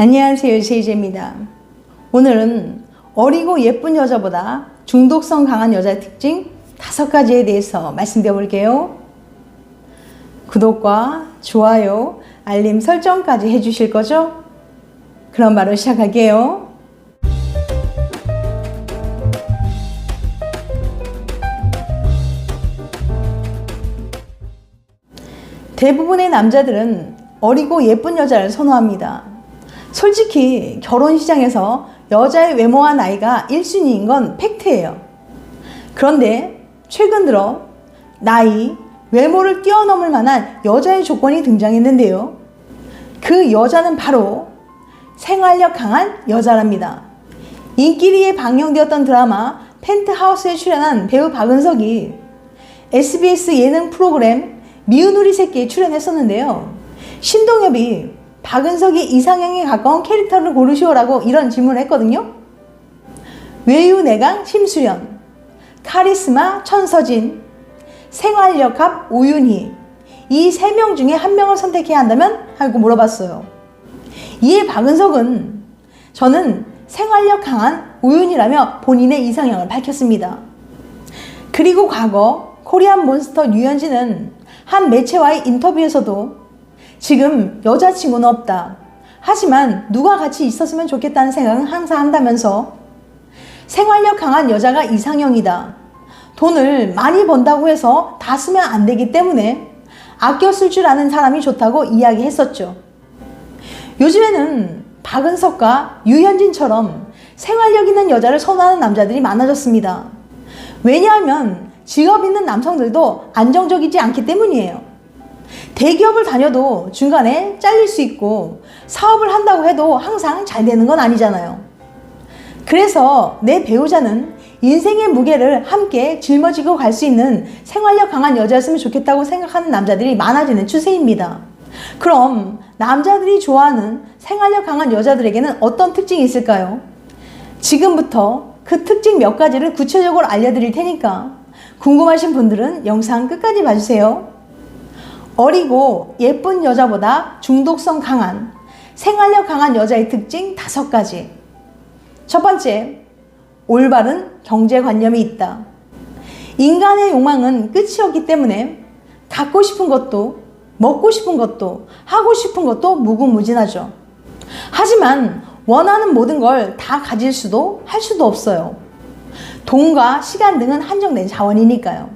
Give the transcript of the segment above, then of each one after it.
안녕하세요, 세이제입니다. 오늘은 어리고 예쁜 여자보다 중독성 강한 여자의 특징 5가지에 대해서 말씀드려 볼게요. 구독과 좋아요, 알림 설정까지 해주실 거죠? 그럼 바로 시작할게요. 대부분의 남자들은 어리고 예쁜 여자를 선호합니다. 솔직히 결혼 시장에서 여자의 외모와 나이가 1순위인 건 팩트예요. 그런데 최근 들어 나이, 외모를 뛰어넘을 만한 여자의 조건이 등장했는데요. 그 여자는 바로 생활력 강한 여자랍니다. 인기리에 방영되었던 드라마 펜트하우스에 출연한 배우 박은석이 SBS 예능 프로그램 미운 우리 새끼에 출연했었는데요. 신동엽이 박은석이 이상형에 가까운 캐릭터를 고르시오라고 이런 질문을 했거든요. 외유 내강 심수연, 카리스마 천서진, 생활력합 오윤희, 이 3명 중에 한 명을 선택해야 한다면? 하고 물어봤어요. 이에 박은석은 저는 생활력 강한 오윤희라며 본인의 이상형을 밝혔습니다. 그리고 과거 코리안 몬스터 류현진은 한 매체와의 인터뷰에서도 지금 여자친구는 없다. 하지만 누가 같이 있었으면 좋겠다는 생각은 항상 한다면서 생활력 강한 여자가 이상형이다. 돈을 많이 번다고 해서 다 쓰면 안 되기 때문에 아껴 쓸 줄 아는 사람이 좋다고 이야기했었죠. 요즘에는 박은석과 유현진처럼 생활력 있는 여자를 선호하는 남자들이 많아졌습니다. 왜냐하면 직업 있는 남성들도 안정적이지 않기 때문이에요. 대기업을 다녀도 중간에 잘릴 수 있고 사업을 한다고 해도 항상 잘 되는 건 아니잖아요. 그래서 내 배우자는 인생의 무게를 함께 짊어지고 갈 수 있는 생활력 강한 여자였으면 좋겠다고 생각하는 남자들이 많아지는 추세입니다. 그럼 남자들이 좋아하는 생활력 강한 여자들에게는 어떤 특징이 있을까요? 지금부터 그 특징 몇 가지를 구체적으로 알려드릴 테니까 궁금하신 분들은 영상 끝까지 봐주세요. 어리고 예쁜 여자보다 중독성 강한, 생활력 강한 여자의 특징 5가지. 첫 번째, 올바른 경제관념이 있다. 인간의 욕망은 끝이 없기 때문에 갖고 싶은 것도, 먹고 싶은 것도, 하고 싶은 것도 무궁무진하죠. 하지만 원하는 모든 걸 다 가질 수도 할 수도 없어요. 돈과 시간 등은 한정된 자원이니까요.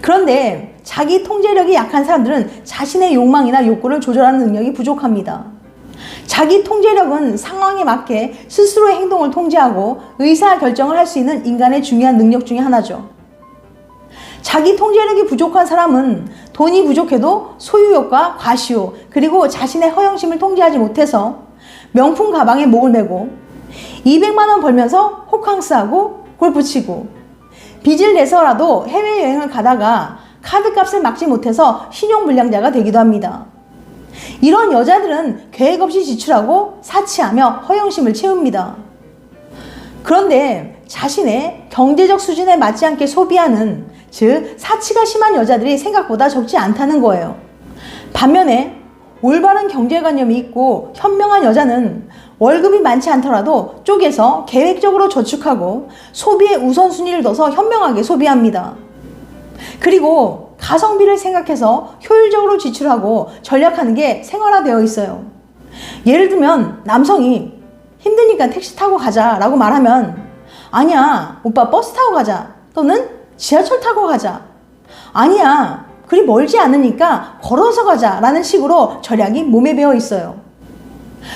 그런데 자기 통제력이 약한 사람들은 자신의 욕망이나 욕구를 조절하는 능력이 부족합니다. 자기 통제력은 상황에 맞게 스스로의 행동을 통제하고 의사결정을 할 수 있는 인간의 중요한 능력 중에 하나죠. 자기 통제력이 부족한 사람은 돈이 부족해도 소유욕과 과시욕, 그리고 자신의 허영심을 통제하지 못해서 명품 가방에 목을 메고 200만 원 벌면서 호캉스하고 골프 치고 빚을 내서라도 해외여행을 가다가 카드값을 막지 못해서 신용불량자가 되기도 합니다. 이런 여자들은 계획 없이 지출하고 사치하며 허영심을 채웁니다. 그런데 자신의 경제적 수준에 맞지 않게 소비하는, 즉 사치가 심한 여자들이 생각보다 적지 않다는 거예요. 반면에 올바른 경제관념이 있고 현명한 여자는 월급이 많지 않더라도 쪼개서 계획적으로 저축하고 소비에 우선순위를 둬서 현명하게 소비합니다. 그리고 가성비를 생각해서 효율적으로 지출하고 전략하는 게 생활화되어 있어요. 예를 들면 남성이 힘드니까 택시 타고 가자 라고 말하면 아니야, 오빠 버스 타고 가자, 또는 지하철 타고 가자, 아니야, 그리 멀지 않으니까 걸어서 가자 라는 식으로 전략이 몸에 배어 있어요.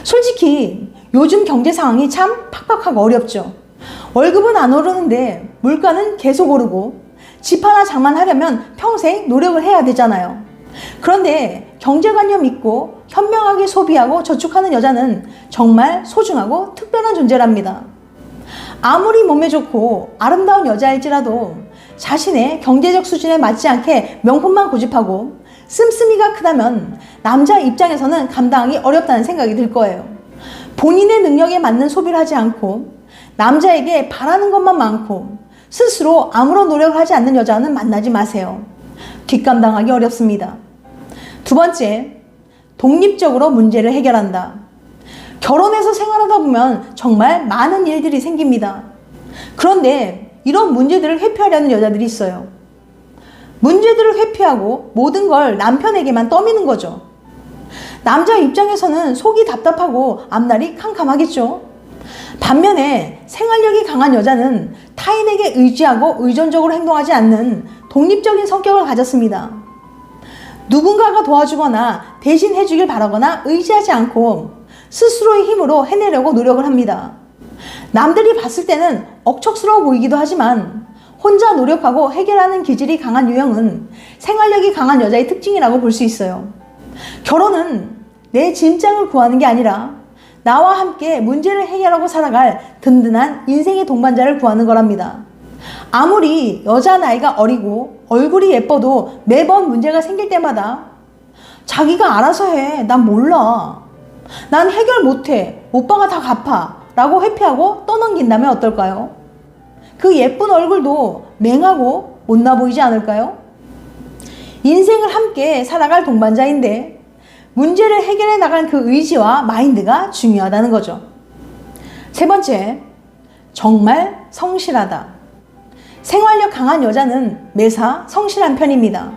솔직히 요즘 경제 상황이 참 팍팍하고 어렵죠. 월급은 안 오르는데 물가는 계속 오르고 집 하나 장만하려면 평생 노력을 해야 되잖아요. 그런데 경제관념 있고 현명하게 소비하고 저축하는 여자는 정말 소중하고 특별한 존재랍니다. 아무리 몸에 좋고 아름다운 여자일지라도 자신의 경제적 수준에 맞지 않게 명품만 고집하고 씀씀이가 크다면 남자 입장에서는 감당하기 어렵다는 생각이 들 거예요. 본인의 능력에 맞는 소비를 하지 않고 남자에게 바라는 것만 많고 스스로 아무런 노력을 하지 않는 여자는 만나지 마세요. 뒷감당하기 어렵습니다. 두 번째, 독립적으로 문제를 해결한다. 결혼해서 생활하다 보면 정말 많은 일들이 생깁니다. 그런데 이런 문제들을 회피하려는 여자들이 있어요. 문제들을 회피하고 모든 걸 남편에게만 떠미는 거죠. 남자 입장에서는 속이 답답하고 앞날이 캄캄하겠죠. 반면에 생활력이 강한 여자는 타인에게 의지하고 의존적으로 행동하지 않는 독립적인 성격을 가졌습니다. 누군가가 도와주거나 대신 해주길 바라거나 의지하지 않고 스스로의 힘으로 해내려고 노력을 합니다. 남들이 봤을 때는 억척스러워 보이기도 하지만 혼자 노력하고 해결하는 기질이 강한 유형은 생활력이 강한 여자의 특징이라고 볼 수 있어요. 결혼은 내 짐장을 구하는 게 아니라 나와 함께 문제를 해결하고 살아갈 든든한 인생의 동반자를 구하는 거랍니다. 아무리 여자 나이가 어리고 얼굴이 예뻐도 매번 문제가 생길 때마다 자기가 알아서 해. 난 몰라. 난 해결 못해. 오빠가 다 갚아. 라고 회피하고 떠넘긴다면 어떨까요? 그 예쁜 얼굴도 맹하고 못나 보이지 않을까요? 인생을 함께 살아갈 동반자인데 문제를 해결해 나갈 그 의지와 마인드가 중요하다는 거죠. 세 번째, 정말 성실하다. 생활력 강한 여자는 매사 성실한 편입니다.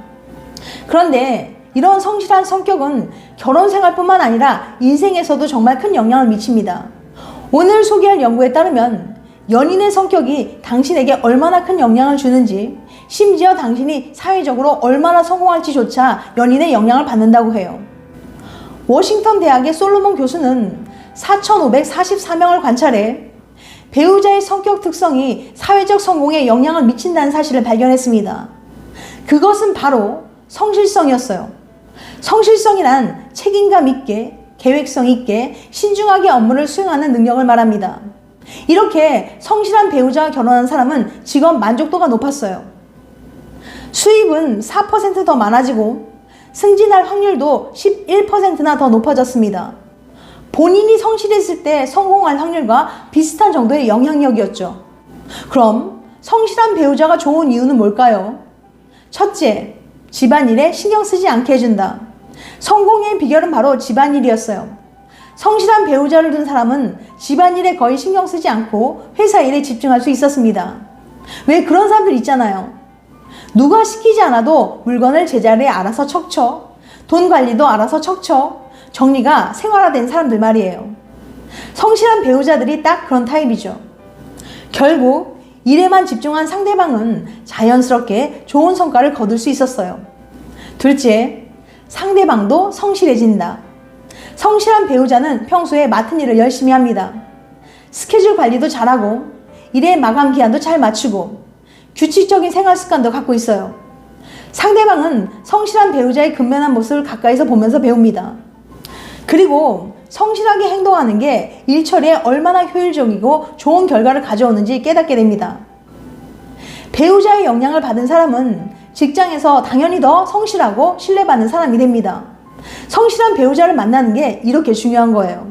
그런데 이런 성실한 성격은 결혼 생활뿐만 아니라 인생에서도 정말 큰 영향을 미칩니다. 오늘 소개할 연구에 따르면 연인의 성격이 당신에게 얼마나 큰 영향을 주는지, 심지어 당신이 사회적으로 얼마나 성공할지조차 연인의 영향을 받는다고 해요. 워싱턴 대학의 솔로몬 교수는 4,544명을 관찰해 배우자의 성격 특성이 사회적 성공에 영향을 미친다는 사실을 발견했습니다. 그것은 바로 성실성이었어요. 성실성이란 책임감 있게, 계획성 있게, 신중하게 업무를 수행하는 능력을 말합니다. 이렇게 성실한 배우자와 결혼한 사람은 직업 만족도가 높았어요. 수입은 4% 더 많아지고 승진할 확률도 11%나 더 높아졌습니다. 본인이 성실했을 때 성공할 확률과 비슷한 정도의 영향력이었죠. 그럼 성실한 배우자가 좋은 이유는 뭘까요? 첫째, 집안일에 신경 쓰지 않게 해준다. 성공의 비결은 바로 집안일이었어요. 성실한 배우자를 둔 사람은 집안일에 거의 신경 쓰지 않고 회사 일에 집중할 수 있었습니다. 왜 그런 사람들 있잖아요. 누가 시키지 않아도 물건을 제자리에 알아서 척척, 돈 관리도 알아서 척척, 정리가 생활화된 사람들 말이에요. 성실한 배우자들이 딱 그런 타입이죠. 결국 일에만 집중한 상대방은 자연스럽게 좋은 성과를 거둘 수 있었어요. 둘째, 상대방도 성실해진다. 성실한 배우자는 평소에 맡은 일을 열심히 합니다. 스케줄 관리도 잘하고 일의 마감 기한도 잘 맞추고 규칙적인 생활 습관도 갖고 있어요. 상대방은 성실한 배우자의 근면한 모습을 가까이서 보면서 배웁니다. 그리고 성실하게 행동하는 게 일 처리에 얼마나 효율적이고 좋은 결과를 가져오는지 깨닫게 됩니다. 배우자의 영향을 받은 사람은 직장에서 당연히 더 성실하고 신뢰받는 사람이 됩니다. 성실한 배우자를 만나는 게 이렇게 중요한 거예요.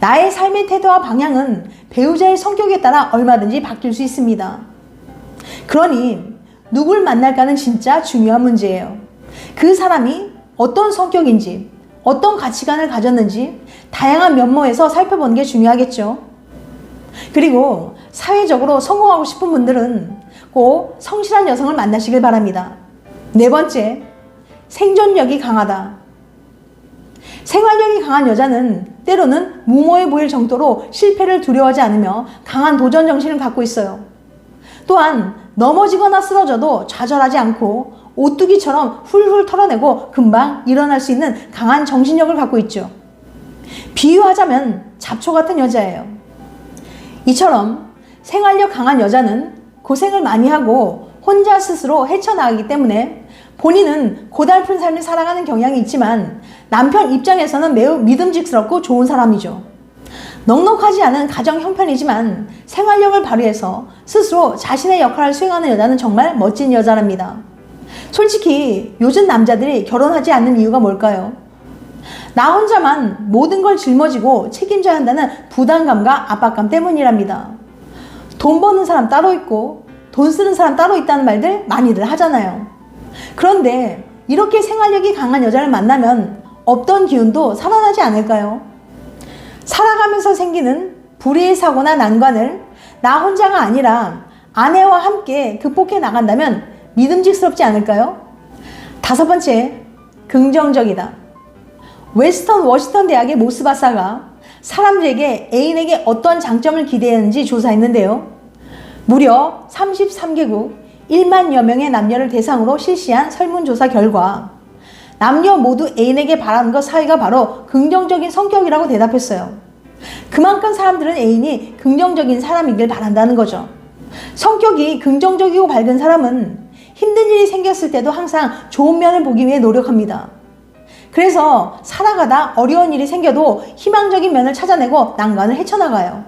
나의 삶의 태도와 방향은 배우자의 성격에 따라 얼마든지 바뀔 수 있습니다. 그러니 누굴 만날까는 진짜 중요한 문제예요. 그 사람이 어떤 성격인지, 어떤 가치관을 가졌는지 다양한 면모에서 살펴보는 게 중요하겠죠. 그리고 사회적으로 성공하고 싶은 분들은 꼭 성실한 여성을 만나시길 바랍니다. 네 번째, 생존력이 강하다. 생활력이 강한 여자는 때로는 무모해 보일 정도로 실패를 두려워하지 않으며 강한 도전 정신을 갖고 있어요. 또한 넘어지거나 쓰러져도 좌절하지 않고 오뚜기처럼 훌훌 털어내고 금방 일어날 수 있는 강한 정신력을 갖고 있죠. 비유하자면 잡초 같은 여자예요. 이처럼 생활력 강한 여자는 고생을 많이 하고 혼자 스스로 헤쳐나가기 때문에 본인은 고달픈 삶을 살아가는 경향이 있지만 남편 입장에서는 매우 믿음직스럽고 좋은 사람이죠. 넉넉하지 않은 가정 형편이지만 생활력을 발휘해서 스스로 자신의 역할을 수행하는 여자는 정말 멋진 여자랍니다. 솔직히 요즘 남자들이 결혼하지 않는 이유가 뭘까요? 나 혼자만 모든 걸 짊어지고 책임져야 한다는 부담감과 압박감 때문이랍니다. 돈 버는 사람 따로 있고 돈 쓰는 사람 따로 있다는 말들 많이들 하잖아요. 그런데 이렇게 생활력이 강한 여자를 만나면 없던 기운도 살아나지 않을까요? 살아가면서 생기는 불의의 사고나 난관을 나 혼자가 아니라 아내와 함께 극복해 나간다면 믿음직스럽지 않을까요? 5번째, 긍정적이다. 웨스턴 워싱턴 대학의 모스 박사가 사람들에게 애인에게 어떤 장점을 기대했는지 조사했는데요. 무려 33개국 1만여 명의 남녀를 대상으로 실시한 설문조사 결과 남녀 모두 애인에게 바라는 것 사이가 바로 긍정적인 성격이라고 대답했어요. 그만큼 사람들은 애인이 긍정적인 사람이길 바란다는 거죠. 성격이 긍정적이고 밝은 사람은 힘든 일이 생겼을 때도 항상 좋은 면을 보기 위해 노력합니다. 그래서 살아가다 어려운 일이 생겨도 희망적인 면을 찾아내고 난관을 헤쳐나가요.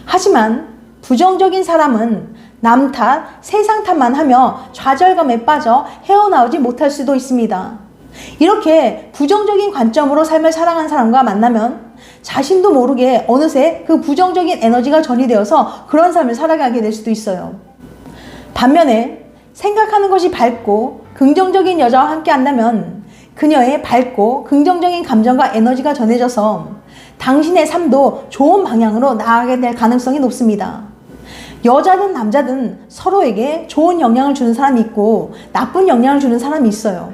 하지만 부정적인 사람은 남 탓, 세상 탓만 하며 좌절감에 빠져 헤어나오지 못할 수도 있습니다. 이렇게 부정적인 관점으로 삶을 살아가는 사람과 만나면 자신도 모르게 어느새 그 부정적인 에너지가 전이 되어서 그런 삶을 살아가게 될 수도 있어요. 반면에 생각하는 것이 밝고 긍정적인 여자와 함께 한다면 그녀의 밝고 긍정적인 감정과 에너지가 전해져서 당신의 삶도 좋은 방향으로 나아가게 될 가능성이 높습니다. 여자든 남자든 서로에게 좋은 영향을 주는 사람이 있고 나쁜 영향을 주는 사람이 있어요.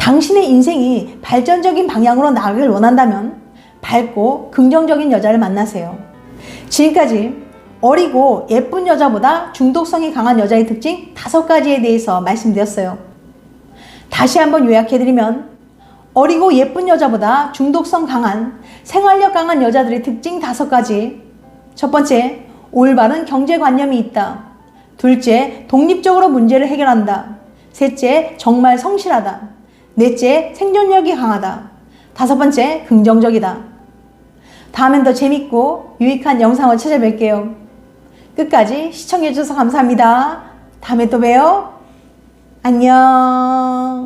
당신의 인생이 발전적인 방향으로 나아가길 원한다면 밝고 긍정적인 여자를 만나세요. 지금까지 어리고 예쁜 여자보다 중독성이 강한 여자의 특징 5가지에 대해서 말씀드렸어요. 다시 한번 요약해드리면 어리고 예쁜 여자보다 중독성 강한 생활력 강한 여자들의 특징 5가지. 첫 번째, 올바른 경제관념이 있다. 둘째, 독립적으로 문제를 해결한다. 셋째, 정말 성실하다. 넷째, 생존력이 강하다. 5번째, 긍정적이다. 다음엔 더 재밌고 유익한 영상을 찾아뵐게요. 끝까지 시청해주셔서 감사합니다. 다음에 또 봬요. 안녕.